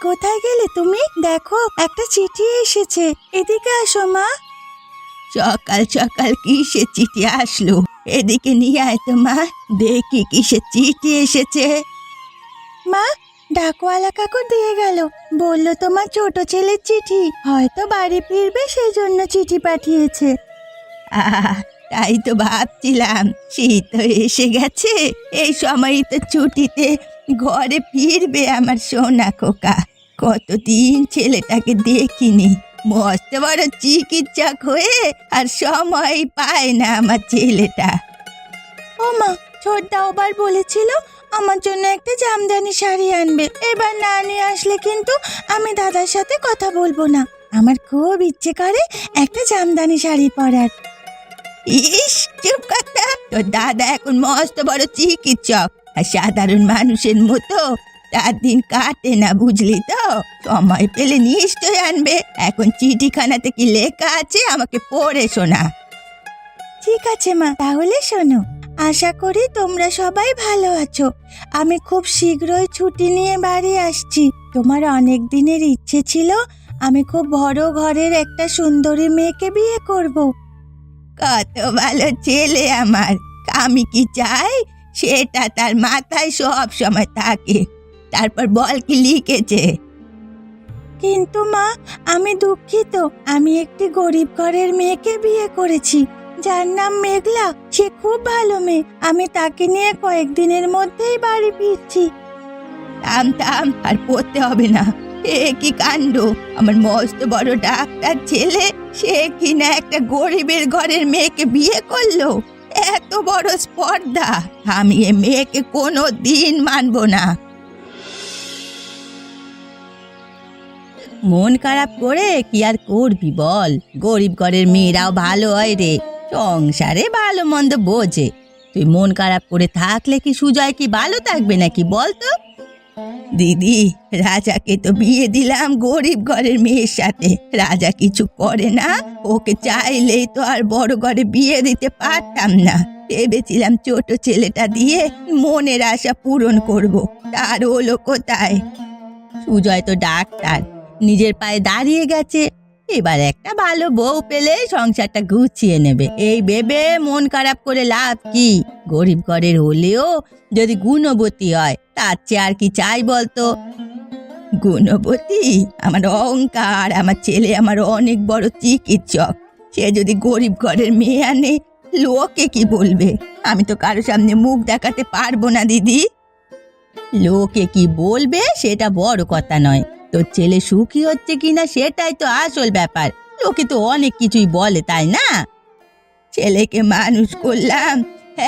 কোথায় গেলে তুমি? দেখো একটা চিঠি এসেছে, এদিকে আসো মা। সকাল সকাল কিসের চিঠি আসলো? এদিকে নিয়ে আয় তো মা, দেখি কিসের চিঠি এসেছে। মা, ডাকওয়ালা কাকু দিয়ে গেল, বললো তোমার ছোট ছেলের চিঠি, হয়তো বাড়ি ফিরবে সেই জন্য চিঠি পাঠিয়েছে। তাই তো ভাবছিলাম, শীত তো এসে গেছে, এই সময়ই তো ছুটিতে ঘরে ফিরবে আমার সোনা খোকা। কতদিন ছেলেটাকে দেখিনি, মস্ত বড় চিকিৎসক হয়ে আর সময় পায় না আমার ছেলেটা। ও মা, ছোটদা আবার বলেছিল আমার জন্য একটা জামদানি শাড়ি আনবে, এবার না নিয়ে আসলে কিন্তু আমি দাদার সাথে কথা বলবো না। আমার খুব ইচ্ছে করে একটা জামদানি শাড়ি পরার। ইস, চুপ কথা, তোর দাদা এখন মস্ত বড় চিকিৎসক, আর সাধারণ মানুষের মতো তার দিন কাটে না, বুঝলি তো? সময় পেলে নিশ্চয় আনবে। এখন চিঠিখানাতে কি লেখা আছে আমাকে পড়ে শোনা। ঠিক আছে মা, তাহলে শোনো। আশা করি তোমরা সবাই ভালো আছো। আমি খুব শীঘ্রই ছুটি নিয়ে বাড়ি আসছি। তোমার অনেক দিনের ইচ্ছে ছিল আমি খুব বড় ঘরের একটা সুন্দরী মেয়েকে বিয়ে করব। কত ভালো ছেলে আমার, আমি কি চাই সেটা তার মাথায় সব সময় থাকে। তারপর বল কি লিখেছে? কিন্তু মা, আমি দুঃখিত, আমি একটি গরিব ঘরের মেয়েকে বিয়ে করেছি, যার নাম মেঘলা। সে খুব ভালো মেয়ে, আমি তাকে নিয়ে কয়েকদিনের মধ্যেই বাড়ি ফিরছি। থাম থাম, আর পড়তে হবে না। এ কি কাণ্ড! আমার মস্ত বড় ডাক্তার ছেলে, সে কিনা একটা গরিবের ঘরের মেয়েকে বিয়ে করলো। এত বড় স্পর্ধা! আমি এ মেয়েকে কোনো দিন মানব না। মন খারাপ করে কি আর করবি বল? গরিব ঘরের মেয়েরাও ভালো হয় রে, সংসারে ভালো মন্দ বোঝে। তুই মন খারাপ করে থাকলে কি সুজয় কি ভালো থাকবে নাকি বলতো? দিদি, রাজাকে তো বিয়ে দিলাম গরিব ঘরের মেয়ের সাথে, রাজা কিছু করে না। ওকে চাইলেই তো আর বড় ঘরে বিয়ে দিতে পারতাম না। ভেবেছিলাম ছোট ছেলেটা দিয়ে মনের আশা পূরণ করব, তার হলো কোথায়? সুজয় তো ডাক্তার, নিজের পায়ে দাঁড়িয়ে গেছে, এবার একটা ভালো বউ পেলে সংসারটা গুছিয়ে নেবে। এই ভেবে মন খারাপ করে লাভ কি? গরিব ঘরের হলেও যদি গুণবতী হয়, তার চেয়ে আর কি চাই বলতো? গুণবতী? আমার অহংকার। আমার ছেলে আমার অনেক বড় চিকিৎসক, সে যদি গরিব ঘরের মেয়ে আনে, লোকে কি বলবে? আমি তো কারো সামনে মুখ দেখাতে পারবো না দিদি। লোকে কি বলবে সেটা বড় কথা নয়, তোর ছেলে সুখী হচ্ছে কিনা সেটাই তো আসল ব্যাপার। লোকে তো অনেক কিছুই বলে, তাই না? ছেলেকে মানুষ করলাম,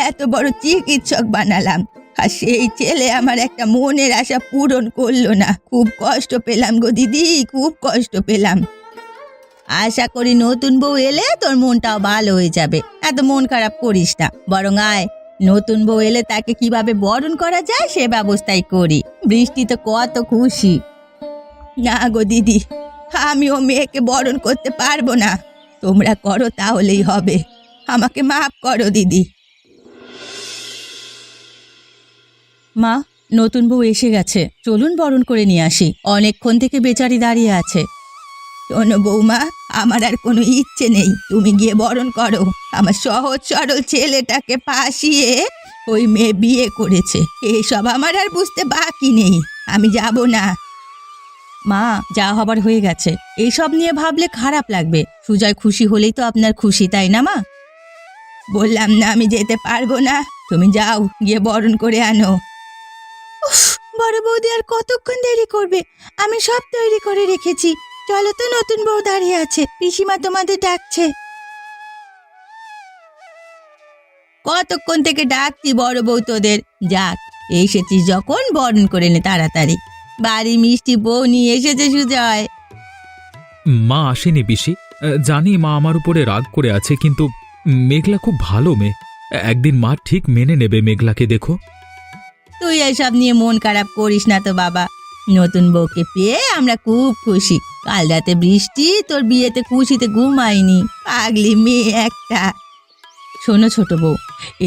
এত বড় চিকিৎসক বানালাম, আর সেই ছেলে আমার একটা মনের আশা পূরণ করলো না। খুব কষ্ট পেলাম গো দিদি, খুব কষ্ট পেলাম। আশা করি নতুন বউ এলে তোর মনটাও ভালো হয়ে যাবে। এত মন খারাপ করিস না, বরং আয়, নতুন বউ এলে তাকে কিভাবে বরণ করা যায় সে ব্যবস্থাই করি। বৃষ্টি তো কত খুশি। না গো দিদি, আমি ও মেয়েকে বরণ করতে পারবো না। তোমরা করো তাহলেই হবে, আমাকে মাফ করো দিদি। মা, নতুন বউ এসে গেছে, চলুন বরণ করে নিয়ে আসি। অনেকক্ষণ থেকে বেচারি দাঁড়িয়ে আছে। শোনো বৌমা, আমার আর কোনো ইচ্ছে নেই, তুমি গিয়ে বরণ করো। আমার সহজ সরল ছেলেটাকে ফাঁসিয়ে ওই মেয়ে বিয়ে করেছে, এইসব আমার আর বুঝতে বাকি নেই। আমি যাব না। মা, যা হবার হয়ে গেছে, এইসব নিয়ে ভাবলে খারাপ লাগবে। সুজয় খুশি হলেই তো আপনার খুশি, তাই না মা? বললাম না আমি যেতে পারবো না, তুমি যাও, গিয়ে বরণ করে আনো। উফ, বড় বৌদি আর কতক্ষণ দেরি করবে? আমি সব তৈরি করে রেখেছি। চলো তো, নতুন বউ দাঁড়িয়ে আছে, পিসিমা তোমাদের ডাকছে। কতক্ষণ থেকে ডাকছি বড় বউ তোদের। যাক, এসেছিস যখন বরণ করে নে তাড়াতাড়ি। বাড়ি মিষ্টি বউ নিয়ে এসেছে সুজয়। মা আসেনি পিসি, জানি মা আমার উপরে রাগ করে আছে, কিন্তু মেঘলা খুব ভালো মেয়ে। একদিন মা ঠিক মেনে নেবে মেঘলাকে, দেখো। তুই এসব নিয়ে মন খারাপ করিস না তো বাবা, নতুন বউকে পেয়ে আমরা খুব খুশি। কাল রাতে বৃষ্টি তোর বিয়েতে খুশিতে ঘুমায়নি, পাগলি মেয়ে একটা। শোনো ছোট বউ,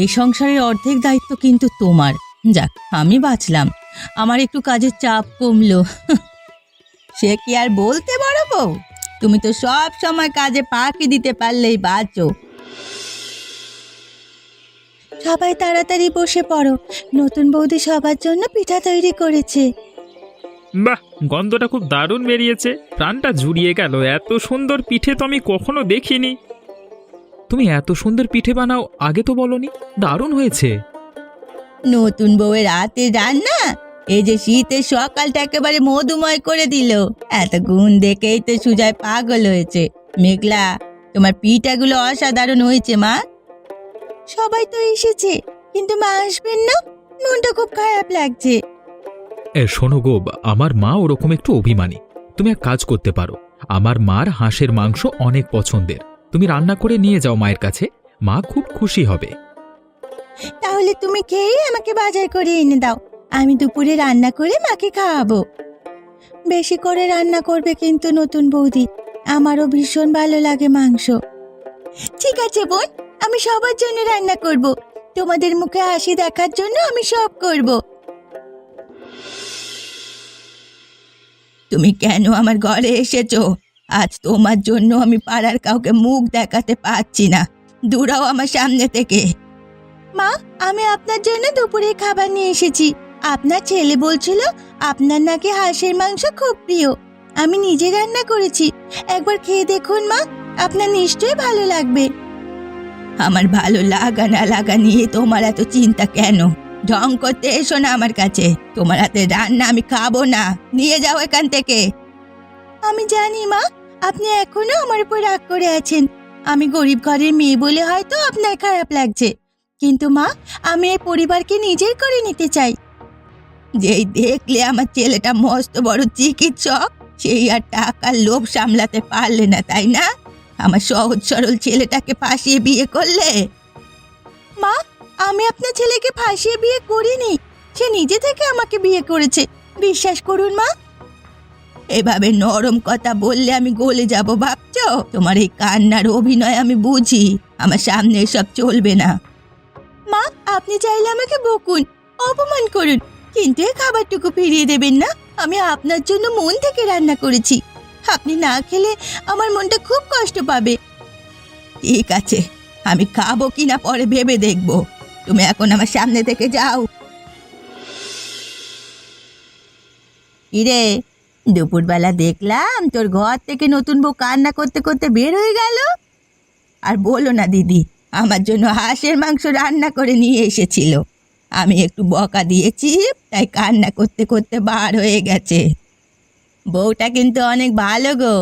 এই সংসারের অর্ধেক দায়িত্ব কিন্তু তোমার। যাক, আমি বাঁচলাম, আমার একটু কাজের চাপ কমলো। সে কি আর বলতে বড় বউ? তুমি তো সব সময় কাজে ফাঁকি দিতে পারলেই বাঁচো। সবাই তাড়াতাড়ি বসে পড়ো, নতুন বৌদি সবার জন্য পিঠা তৈরি করেছে। বাহ, গন্ধটা খুব দারুণ বেরিয়েছে, প্রাণটা জুড়িয়ে গেল। এত সুন্দর পিঠে তো আমি কখনো দেখিনি। তুমি এত সুন্দর পিঠে বানাও, আগে তো বলনি। দারুণ হয়েছে। নতুন বউয়ের হাতের রান্না এই যে শীতের সকালটা একেবারে মধুময় করে দিল। এত গুণ দেখেই তো সুজয় পাগল হয়েছে। মেঘলা, তোমার পিঠাগুলো অসাধারণ হয়েছে মা। সবাই তো এসেছে, কিন্তু মা আসবেন না, মনটা খুব খারাপ লাগছে। শোনো গো, আমার মা ওরকম একটু অভিমানী। তুমি এক কাজ করতে পারো, আমার মার হাঁসের মাংস অনেক পছন্দের, তুমি রান্না করে নিয়ে যাও মায়ের কাছে, মা খুব খুশি হবে। তাহলে তুমি খেয়ে আমাকে বাজার করে এনে দাও, আমি দুপুরে রান্না করে মাকে খাওয়াবো। বেশি করে রান্না করবে কিন্তু নতুন বৌদি, আমারও ভীষণ ভালো লাগে মাংস। ঠিক আছে বোন, আমি সবার জন্য রান্না করব, তোমাদের মুখে হাসি দেখার জন্য আমি সব করব। তুমি কেন আমার ঘরে এসেছো? আজ তোমার জন্য আমি পাড়ার কাউকে মুখ দেখাতে পারছি না, দূরাও আমার সামনে থেকে। মা, আমি আপনার জন্য দুপুরে খাবার নিয়ে এসেছি। আপনার ছেলে বলছিল আপনার নাকি হাঁসের মাংস খুব প্রিয়। আমি নিজে রান্না করেছি, একবার খেয়ে দেখুন মা, আপনার নিশ্চয়ই ভালো লাগবে। আমার ভালো লাগা না লাগা নিয়ে তোমার এত চিন্তা কেন? ঢং করতে এসো না আমার কাছে, তোমার হাতে রান্না আমি খাবো না, নিয়ে যাও এখান থেকে। আমি জানি মা, আপনি এখনো আমার উপর রাগ করে আছেন। আমি গরিব ঘরের মেয়ে বলে হয়তো আপনার খারাপ লাগছে, কিন্তু মা, আমি এই পরিবারকে নিজের করে নিতে চাই। যেই দেখলে আমার ছেলেটা মস্ত বড় চিকিৎসক, সেই আর টাকার লোভ সামলাতে পারলে না, তাই না? আমার সহজ সরল ছেলেটাকে ফাঁসিয়ে বিয়ে করলে। মা, আমি আপনার ছেলেকে ফাঁসিয়ে বিয়ে করিনি, সে নিজে থেকে আমাকে বিয়ে করেছে, বিশ্বাস করুন মা। এভাবে নরম কথা বললে আমি গলে যাব ভাবছো? তোমার এই কান্নার অভিনয় আমি বুঝি, আমার সামনে এসব চলবে না। মা, আপনি চাইলে আমাকে বকুন, অপমান করুন, কিন্তু এই খাবারটুকু ফিরিয়ে দেবেন না। আমি আপনার জন্য মন থেকে রান্না করেছি, আপনি না খেলে আমার মনটা খুব কষ্ট পাবে। ঠিক আছে, আমি খাবো কিনা পরে ভেবে দেখব, তুমি এখন আমার সামনে থেকে যাও। কিরে, দুপুরবেলা দেখলাম তোর ঘর থেকে নতুন বউ কান্না করতে করতে বের হয়ে গেল। আর বলো না দিদি, আমার জন্য হাঁসের মাংস রান্না করে নিয়ে এসেছিল, আমি একটু বকা দিয়েছি, তাই কান্না করতে করতে বার হয়ে গেছে। বউটা কিন্তু অনেক ভালো গো,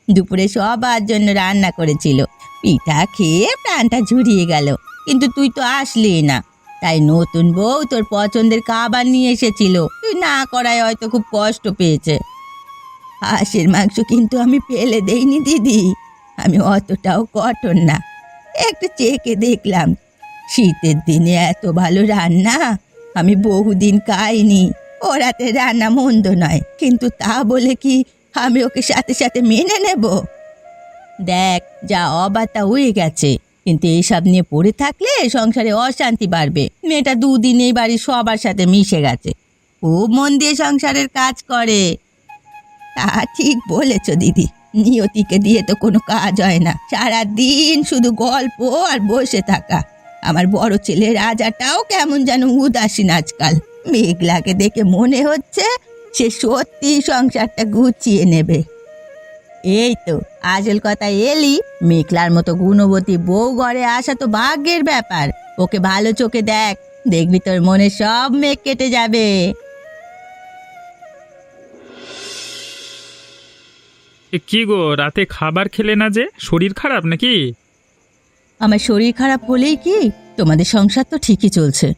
দুপুরে সবার জন্য রান্না করেছিল, পিঠা খেয়ে প্রাণটা ঝুরিয়ে গেল, কিন্তু তুই তো আসলি না, তাই নতুন বউ তোর পছন্দের খাবার নিয়ে এসেছিল, তুই না করায় হয়তো খুব কষ্ট পেয়েছে। হাঁসের মাংস কিন্তু আমি ফেলে দেইনি দিদি, আমি অতটাও কঠোর না, একটু চেখে দেখলাম। শীতের দিনে এত ভালো রান্না আমি বহুদিন খাইনি। ওর হাতে রান্না মন্দ নয়, কিন্তু তা বলে কি আমি ওকে সাথে সাথে মেনে নেব? দেখ, যা অবাতা হয়ে গেছে, কিন্তু এইসব নিয়ে পড়ে থাকলে সংসারে অশান্তি বাড়বে। মেয়েটা দুদিনেই বাড়ির সবার সাথে মিশে গেছে, খুব মন দিয়ে সংসারের কাজ করে। তা ঠিক বলেছ দিদি, নিয়তিকে দিয়ে তো কোনো কাজ হয় না, সারাদিন শুধু গল্প আর বসে থাকা। আমার বড় ছেলে রাজাটাও কেমন যেন উদাসীন আজকাল। মেঘলাকে দেখে মনে হচ্ছে সে সত্যি সংসারটা গুছিয়ে নেবে। এই তো আসল কথা এলি, মেঘলার মতো গুণবতী বউ ঘরে আসা তো ভাগ্যের ব্যাপার। ওকে ভালো চোখে দেখ, দেখবি তোর মনে সব মেঘ কেটে যাবে। কি গো, রাতে খাবার খেলে না যে? শরীর খারাপ নাকি? আমার শরীর খারাপ হলেই কি, তোমাদের সংসার তো ঠিকই চলছে।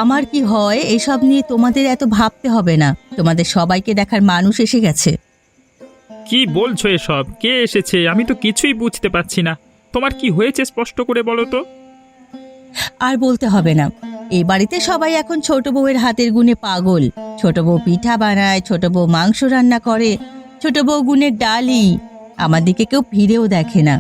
আমার কি হয় এসব নিয়ে তোমাদের এত ভাবতে হবে না, তোমাদের সবাইকে দেখার মানুষ এসে গেছে। কি বলছো এসব? কে এসেছে? আমি তো কিছুই বুঝতে পারছি না। তোমার কি হয়েছে স্পষ্ট করে বলো তো। আর বলতে হবে না, এই বাড়িতে সবাই এখন ছোট বউয়ের হাতের গুণে পাগল। ছোট বউ পিঠা বানায়, ছোট বউ মাংস রান্না করে, ছোট বউ গুণের ডালি। আমার দিকে কেউ ফিরেও দেখে না।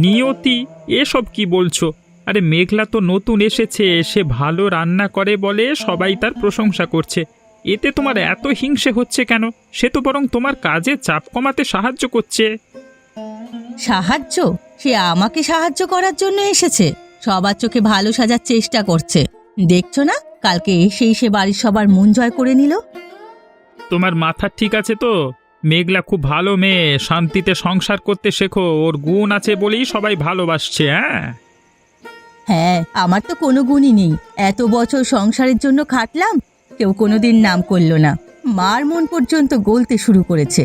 নিয়তি, এসব কি বলছো? আরে মেঘলা তো নতুন এসেছে, সে ভালো রান্না করে বলে সবাই তার প্রশংসা করছে। এতে তোমার এত হিংসে হচ্ছে কেন? সে তো বরং তোমার কাজে চাপ কমাতে সাহায্য করছে। সাহায্য? সে আমাকে সাহায্য করার জন্য এসেছে, সবার চোখে ভালো সাজার চেষ্টা করছে। দেখছো না, কালকে এসেই সে বাড়ির সবার মন জয় করে নিল। তোমার মাথা ঠিক আছে তো? মেঘলা খুব ভালো মেয়ে, শান্তিতে সংসার করতে শেখো, ওর গুণ আছে বলেই সবাই ভালোবাসছে। হ্যাঁ, আমার তো কোনো গুণই নেই। এত বছর সংসারের জন্য খাটলাম, কেউ কোনোদিন নাম করলো না। মার মন পর্যন্ত গলতে শুরু করেছে।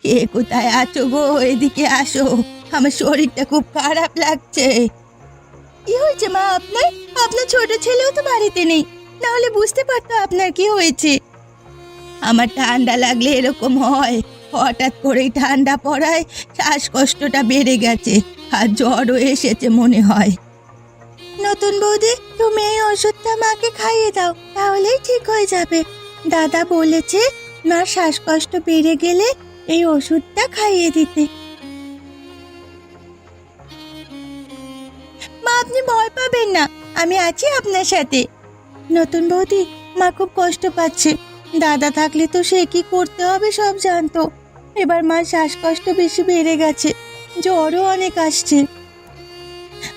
কে কোথায় আছো গো? এদিকে আসো, আমার শরীরটা খুব খারাপ লাগছে। কি হয়েছে মা আপনার? আপনার ছোট ছেলেও তো বাড়িতে নেই, না হলে বুঝতে পারতো আপনার কি হয়েছে। আমার ঠান্ডা লাগলে এরকম হয়, হঠাৎ করেই ঠান্ডা পড়ায় শ্বাসকষ্টটা বেড়ে গেছে, আর জ্বরও এসেছে মনে হয়। নতুন বৌদি, তুমি এই ওষুধটা মাকে খাইয়ে দাও, তাহলেই ঠিক হয়ে যাবে। দাদা বলেছে মার শ্বাসকষ্ট বেড়ে গেলে এই ওষুধটা খাইয়ে দিতে। মা, আপনি ভয় পাবেন না, আমি আছি আপনার সাথে। নতুন বৌদি, মা খুব কষ্ট পাচ্ছে। দাদা থাকলে তো সে কি করতে হবে সব জানতো। এবার মার শ্বাসকষ্ট বেশি বেড়ে গেছে, জ্বরও অনেক আসছে।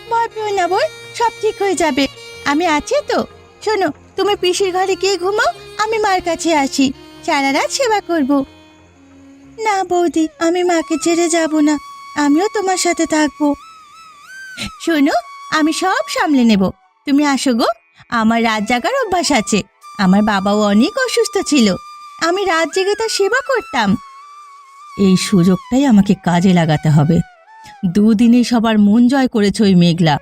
ভয় পেও না বোন, সব ঠিক হয়ে যাবে, আমি আছি তো। শোনো, তুমি পিসির ঘরে গিয়ে ঘুমাও, আমি মার কাছে আসি, সারা রাত সেবা করব। না বৌদি, আমি মাকে ছেড়ে যাব না, আমিও তোমার সাথে থাকবো। শোনো, আমি সব সামলে নেব, তুমি আসো গো। আমার রাত জাগার অভ্যাস আছে, আমার বাবাও অনেক অসুস্থ ছিল, আমি রাত জেগে তার সেবা করতাম। এই সুযোগটাই আমাকে কাজে লাগাতে হবে। দুদিনে সবার মন জয় করেছে ওই মেঘলা,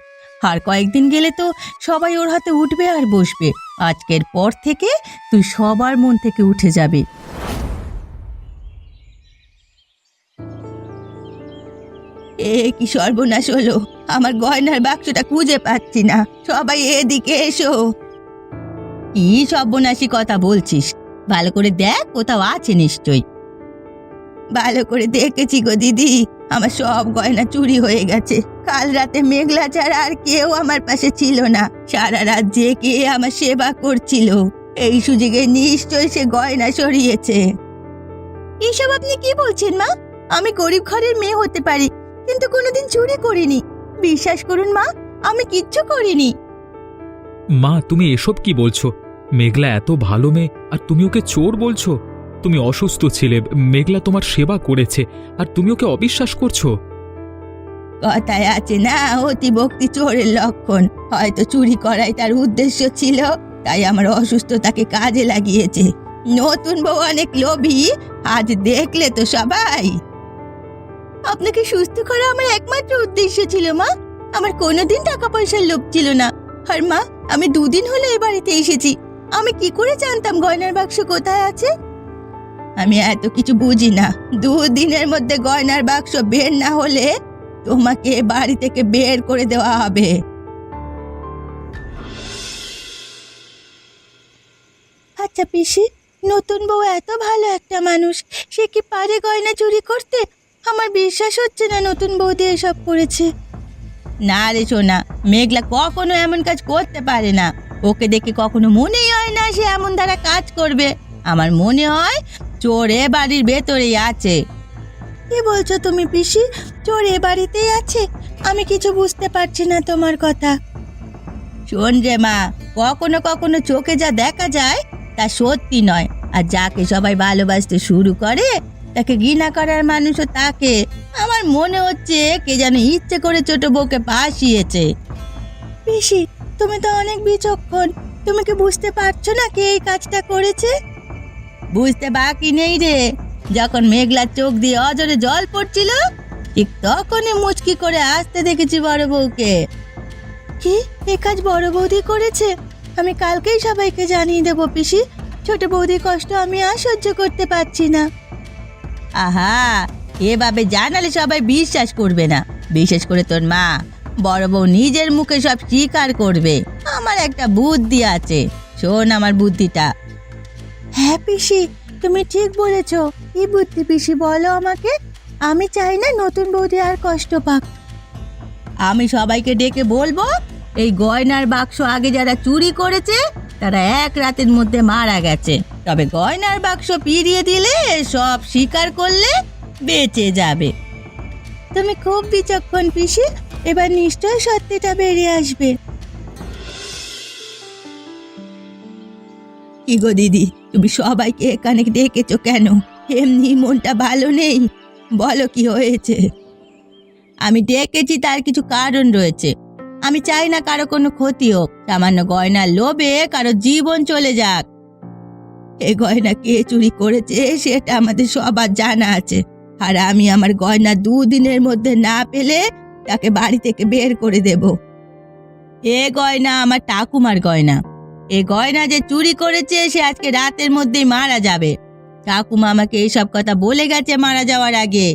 আর কয়েকদিন গেলে তো সবাই ওর হাতে উঠবে আর বসবে। আজকের পর থেকে তুই সবার মন থেকে উঠে যাবে। এ কি সর্বনাশ হলো, আমার গয়নার বাক্সটা খুঁজে পাচ্ছি না, সবাই এদিকে এসো। কি সর্বনাশী কথা বলছিস? ভালো করে দেখ, কোথাও আছে নিশ্চয়ই। ভালো করে দেখেছি গো দিদি, আমার সব গয়না চুরি হয়ে গেছে। কাল রাতে মেঘলা ছাড়া আর কেউ আমার পাশে ছিল না, সারা রাত জেগে আমার সেবা করছিল। এই সুযোগে নিশ্চয়ই সে গয়না সরিয়েছে। এসব আপনি কি বলছেন মা? আমি গরিব ঘরের মেয়ে হতে পারি, কিন্তু কোনোদিন চুরি করিনি। বিশ্বাস করুন মা, আমি কিচ্ছু করিনি। মা, তুমি এসব কি বলছো? মেঘলা এত ভালো মেয়ে, আর তুমি ওকে চোর বলছো? তুমি অসুস্থ ছিলে, মেঘলা তোমার সেবা করেছে, আর তুমি ওকে অবিশ্বাস করছো? কথায় আছে না, অতি ভক্তি চোরের লক্ষণ। হয়তো চুরি করাই তার উদ্দেশ্য ছিল, তাই আমার অসুস্থতাকে কাজে লাগিয়েছে। নতুন বউ অনেক লোভী, আজ দেখলে তো সবাই। আপনাকে সুস্থ করা আমার একমাত্র উদ্দেশ্য ছিল মা, আমার কোনোদিন টাকা পয়সার লোভ ছিল না। আর মা, আমি দুদিন হলো এই বাড়িতে এসেছি, আমি কি করে জানতাম গয়নার বাক্স কোথায় আছে? আমি এত কিছু বুঝি না। দুদিনের মধ্যে গয়নার বাক্স বের না হলে তোমাকে বাড়ি থেকে বের করে দেওয়া হবে। আচ্ছা পিসি, নতুন বউ এত ভালো একটা মানুষ, সে কি পারে গয়না চুরি করতে? আমার বিশ্বাস হচ্ছে না নতুন বৌদি এসব করেছে। না রে সোনা, মেঘলা কখনো এমন কাজ করতে পারে না। ওকে দেখে কখনো মনেই হয় না সে এমন দ্বারা কাজ করবে। আমার মনে হয় চোর এ বাড়ির ভেতরেই আছে। কি বলছো তুমি পিসি? চোর এ বাড়িতেই আছে? আমি কিছু বুঝতে পারছি না তোমার কথা। শোন রে মা, কখনো কখনো চোখে যা দেখা যায় তা সত্যি নয়, আর যাকে সবাই ভালোবাসতে শুরু করে তাকে ঘৃণা করার মানুষও তাকে। আমার মনে হচ্ছে কে যেন ইচ্ছে করে ছোট বউকে ফাঁসিয়েছে। পিসি, তুমি তো অনেক বিচক্ষণ, তুমি কি বুঝতে পারছো না কে এই কাজটা করেছে? বুঝতে বাকি নেই রে, যখন মেঘলার চোখ দিয়ে অজরে জল পড়ছিল ঠিক তখনই মুচকি করে আসতে দেখেছি বড় বউকে। কি, এ কাজ বড় বৌদি করেছে? আমি কালকেই সবাইকে জানিয়ে দেবো পিসি, ছোট বৌদির কষ্ট আমি আর সহ্য করতে পারছি না। আহা, এভাবে জানালে সবাই বিশ্বাস করবে না, বিশেষ করে তোর মা। বড় বউ নিজের মুখে সব স্বীকার করবে। আমার একটা বুদ্ধি আছে, শোন আমার বুদ্ধিটা। হ্যাঁ পিসি, তুমি ঠিক বলেছো। কি বুদ্ধি পিসি, বলো আমাকে। আমি চাই না নতুন বৌদি আর কষ্ট পাক। আমি সবাইকে ডেকে বলবো এই গয়নার বাক্স আগে যারা চুরি করেছে তারা এক রাতের মধ্যে মারা গেছে, তবে গয়নার বাক্স ফিরিয়ে দিলে সব স্বীকার করলে বেঁচে যাবে। তুমি খুব বিচক্ষণ পিসি, এবার নিশ্চয় সত্যিটা বেরিয়ে আসবে। কি গো দিদি, তুমি সবাইকে এখানে ডেকেছো কেন? এমনি মনটা ভালো নেই, বলো কি হয়েছে? আমি ডেকেছি তার কিছু কারণ রয়েছে। আমি চাই না কারো কোনো ক্ষতি হোক, সামান্য গয়নার লোভে কারো জীবন চলে যাক। এই গয়না কে চুরি করেছে সেটা আমাদের সবার জানা আছে, আর আমি আমার গয়না 2 দিনের মধ্যে না পেলে তাকে বাড়ি থেকে বের করে দেব। এ গয়না আমার ঠাকুমার গয়না। এ গয়না যে চুরি করেছে সে আজকে রাতের মধ্যেই মারা যাবে। ঠাকুমা আমাকে এইসব কথা বলে গেছে মারা যাওয়ার আগে।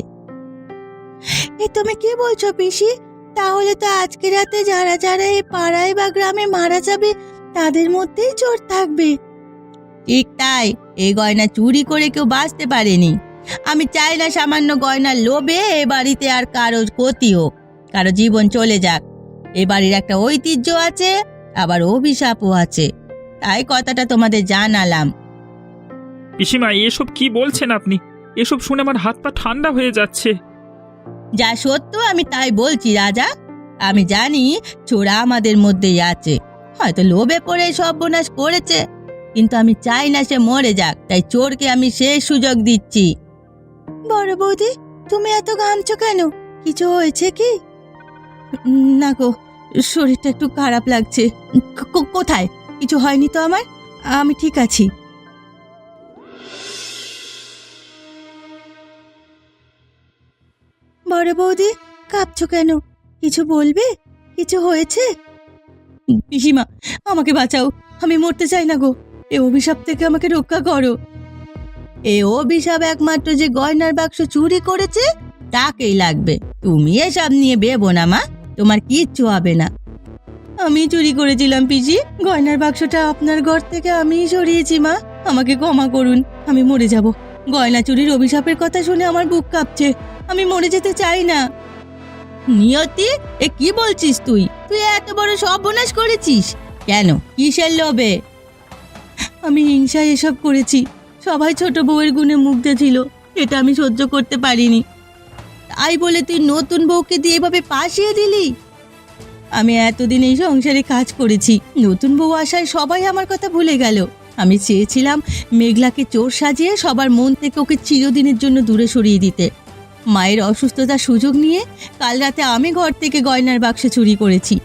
এ তুমি কি বলছো পিসি? তাহলে তো আজকে রাতে যারা যারা এই পাড়ায় বা গ্রামে মারা যাবে তাদের মধ্যেই চোর থাকবে। ঠিক তাই, এই গয়না চুরি করে কেউ বাঁচতে পারেনি। আমি চাই না সামান্য গয়নার লোভে এ বাড়িতে আর কারো ক্ষতি হোক, কারো জীবন চলে যাক। এ বাড়ির একটা ঐতিহ্য আছে, আবার অভিশাপও আছে, তাই কথাটা তোমাদের জানালাম। পিসিমা, এসব কি বলছেন আপনি? এসব শুনে আমার হাত পা ঠান্ডা হয়ে যাচ্ছে। যা সত্য আমি তাই বলছি রাজা। আমি জানি চোরা আমাদের মধ্যেই আছে, হয়তো লোভে পড়ে সর্বনাশ করেছে, কিন্তু আমি চাই না সে মরে যাক, তাই চোরকে আমি শেষ সুযোগ দিচ্ছি। বড় বৌদি, তুমি এত ঘামছো কেন? কিছু হয়েছে কি? না গো, শরীরটা একটু খারাপ লাগছে। কোথায়? কিছু হয়নি তো আমার, আমি ঠিক আছি। বড় বৌদি, কাঁপছো কেন? কিছু বলবে? কিছু হয়েছে? পিসিমা, আমাকে বাঁচাও, আমি মরতে চাই না গো। এই অভিশাপ থেকে আমাকে রক্ষা করো। এই অভিশাপ একমাত্র যে গয়নার বাক্স চুরি করেছে তাকেই লাগবে। তুমি এসব নিয়ে ভেবো না মা, তোমার কিচ্ছু হবে না। আমি চুরি করেছিলাম পিসি, গয়নার বাক্সটা আপনার ঘর থেকে আমিই সরিয়েছি মা, আমাকে ক্ষমা করুন। আমি মরে যাব। গয়না চুরির অভিশাপের কথা শুনে আমার বুক কাঁপছে, আমি মরে যেতে চাই না। নিয়তি, এ কি বলছিস তুই? তুই এত বড় সর্বনাশ করেছিস কেন? কিসের লোভে? আমি হিংসায় এসব করেছি। সবাই ছোট বউয়ের গুণে মুগ্ধ ছিল, এটা আমি সহ্য করতে পারিনি। তাই বলে তুই নতুন বউকে দিয়ে এভাবে পাশিয়ে দিলি? আমি এতদিন এই সংসারে কাজ করেছি, নতুন বউ আসায় সবাই আমার কথা ভুলে গেল। আমি চেয়েছিলাম মেঘলাকে চোর সাজিয়ে সবার মন থেকে ওকে চিরদিনের জন্য দূরে সরিয়ে দিতে। মায়ের অসুস্থতার সুযোগ নিয়ে কাল রাতে আমি ঘর থেকে গয়নার বাক্স চুরি করেছি।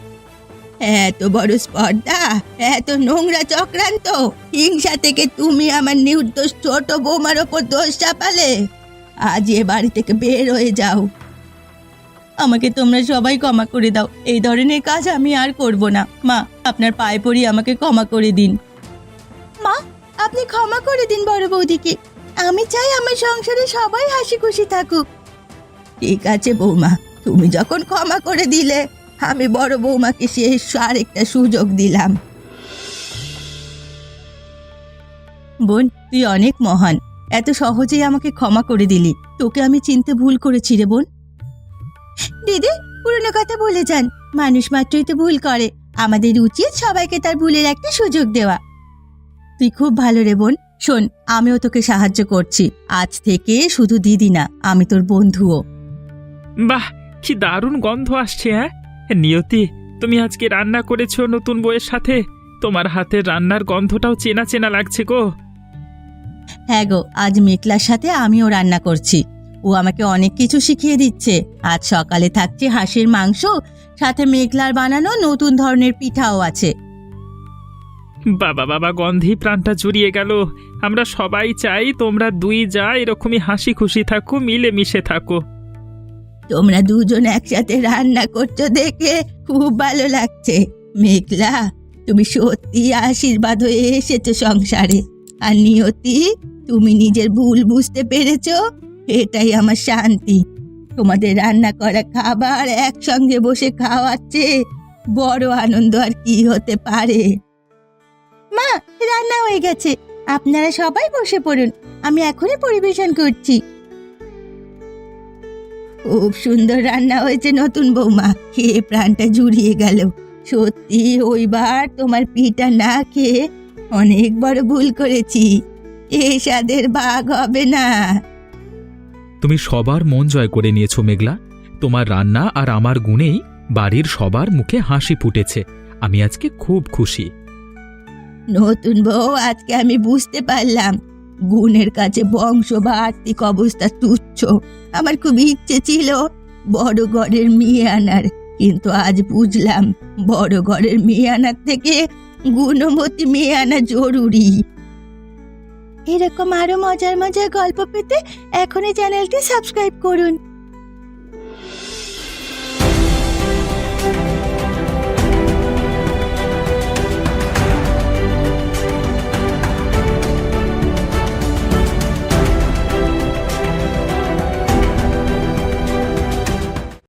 এত বড় স্পর্ধা, এত নোংরা চক্রান্ত, হিংসা থেকে তুমি আমার নির্দোষ ছোট বৌমার ওপর দোষ চাপালে। আজ এ বাড়ি থেকে বের হয়ে যাও। আমাকে তোমরা সবাই ক্ষমা করে দাও, এই ধরনের কাজ আমি আর করব না। মা, আপনার পায়ে পড়ি, আমাকে ক্ষমা করে দিন। মা, আপনি ক্ষমা করে দিন বড় বৌদিকে। আমি চাই আমার সংসারে সবাই হাসি খুশি থাকুক। ঠিক আছে বৌমা, তুমি যখন ক্ষমা করে দিলে, আমি বড় বৌমাকে শেষ আরেকটা সুযোগ দিলাম। বোন, তুই অনেক মহান, এত সহজেই আমাকে ক্ষমা করে দিলি। তোকে আমি চিনতে ভুল করেছি রে বোন। দিদি, পুরনো কথা ভুলে যান, মানুষ মাত্রই তো ভুল করে, আমাদের উচিত সবাইকে তার ভুলের একটা সুযোগ দেওয়া। তুই খুব ভালো রে বোন। শোন, আমিও তোকে সাহায্য করছি। আজ থেকে শুধু দিদি না, আমি তোর বন্ধুও। বাহ, কি দারুণ গন্ধ আসছে! হ্যাঁ নিয়তি, তুমি আজকে রান্না করেছো নতুন বউয়ের সাথে? তোমার হাতের রান্নার গন্ধটাও চেনা চেনা লাগছে গো। হ্যাঁ গো, আজ মেঘলার সাথে আমিও রান্না করছি। ও আমাকে অনেক কিছু শিখিয়ে দিচ্ছে। আজ সকালে থাকছে হাঁসের মাংস, সাথে মেঘলার বানানো নতুন ধরনের পিঠাও আছে। বাবা বাবা, গন্ধেই প্রাণটা জুড়িয়ে গেল। আমরা সবাই চাই তোমরা দুই যা এরকমই হাসি খুশি থাকো, মিলে মিশে থাকো। তোমরা দুজন একসাথে রান্না করছো দেখে খুব ভালো লাগছে। মেঘলা, তুমি সত্যি আশীর্বাদ হয়ে এসেছো সংসারে। আর নিয়তি, তুমি নিজের ভুল বুঝতে পেরেছো, এটাই আমার শান্তি। তোমাদের রান্না করা খাবার একসঙ্গে বসে খাওয়াচ্ছে বড় আনন্দ আর কি হতে পারে। মা, রান্না হয়ে গেছে, আপনারা সবাই বসে পড়ুন, আমি এখনই পরিবেশন করছি। খুব সুন্দর রান্না হয়েছে নতুন বৌমা, খেয়ে প্রাণটা জুড়িয়ে গেল। সত্যি ওইবার তোমার পিঠা না খেয়ে অনেক বড় ভুল করেছি। এ স্বাদের ভাগ হবে না। তুমি সবার মন জয় করে নিয়েছো মেঘলা। তোমার রান্না আর আমার গুণেই বাড়ির সবার মুখে হাসি ফুটেছে। আমি আজকে খুব খুশি। নতুন বউ, আজকে আমি বুঝতে পারলাম গুণের কাছে বংশ বা আর্থিক অবস্থা তুচ্ছ। আমার খুব ইচ্ছে ছিল বড় ঘরের মেয়ে আনার, কিন্তু আজ বুঝলাম বড় ঘরের মেয়ে আনার থেকে গুণবতী মেয়ে আনা জরুরি। এরকম আরো মজার মজার গল্প পেতে এখনই চ্যানেলটি সাবস্ক্রাইব করুন।